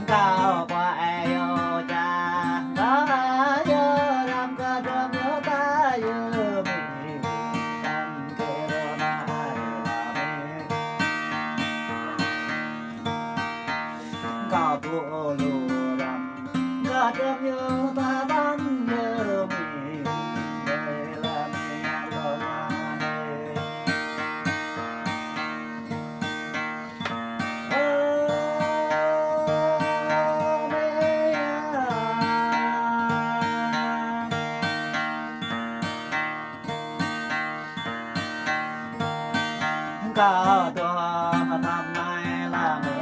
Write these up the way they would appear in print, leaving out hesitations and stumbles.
cao qua eo cha đó nhớ làm ca đơm nhớ ta nhớ mình tan kê rô na cao tu lu làm ca đơm nhớ ta tan nhớ mình để làm rô na cao tua tham mai là mẹ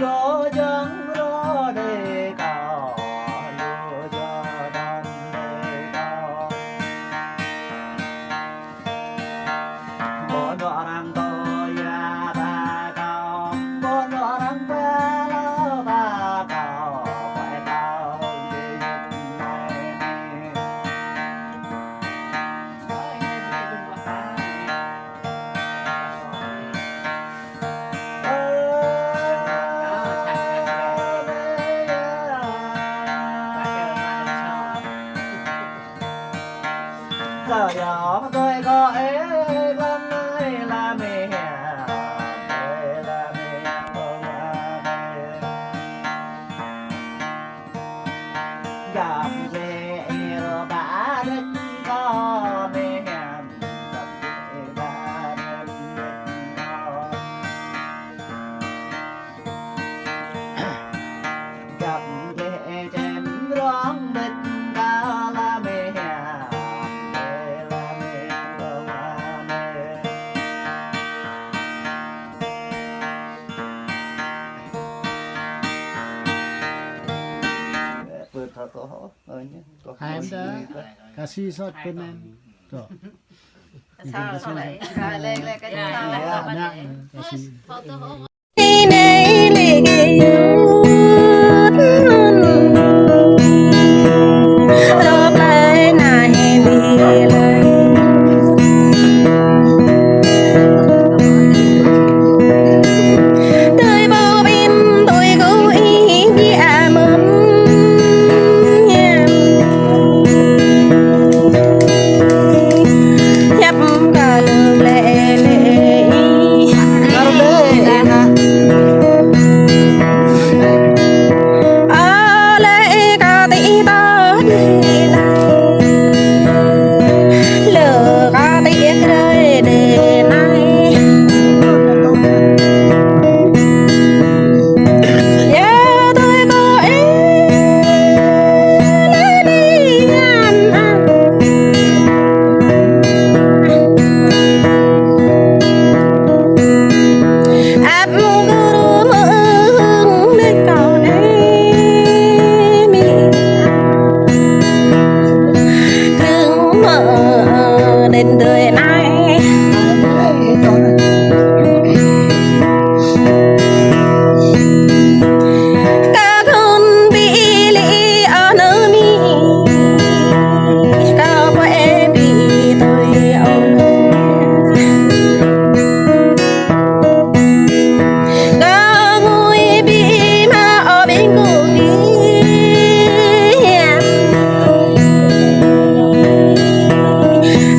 lúa trắng lúa đi cao lúa cho đông đi cao bốn đoạn răng tôi ra ta cao bốn đoạn răng ta lỡ ta cao phải cao đi này giờ nhỏ tôi có ấy con ơi là mẹ là mẹ không gặp về rồi bà đất có mẹ gặp về bà đất có gặp về trên rong đất cao là mẹ Hai dah kasih shot penan. Tuh. Sao sao lại lên lên cái Ya, nak kasih.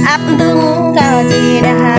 áp tương cao gì đã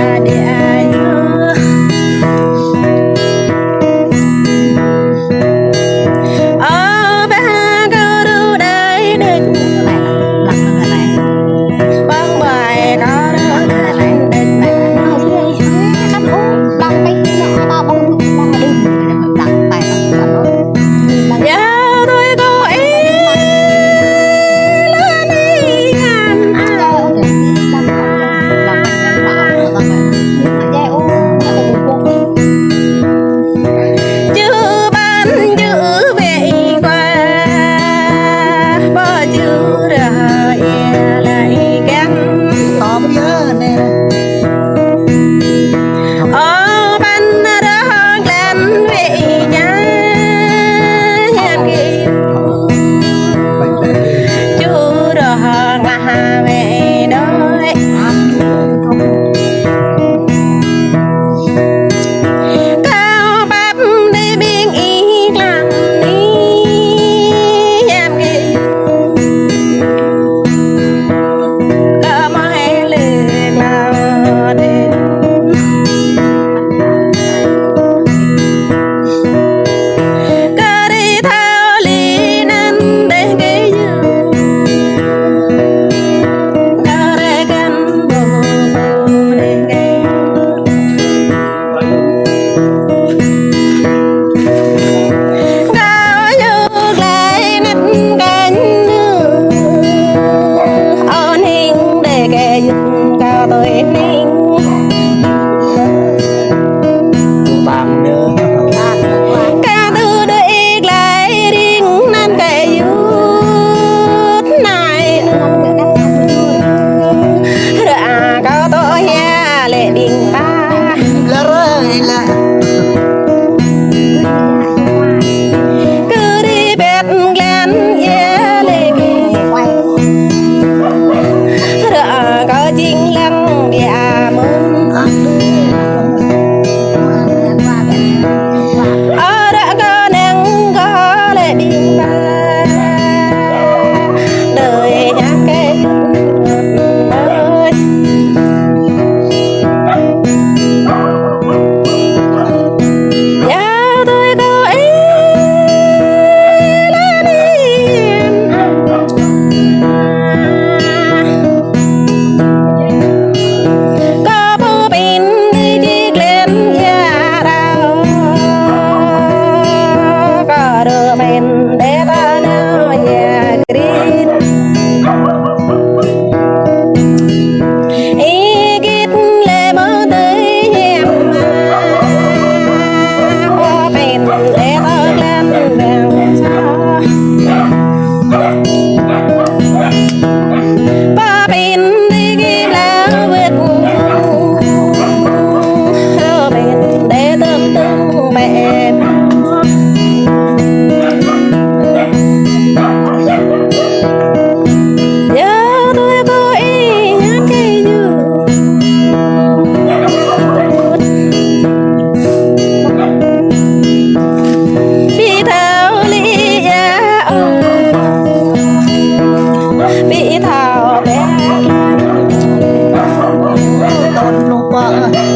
Hãy subscribe cho kênh Ghiền Mì Gõ để không bỏ lỡ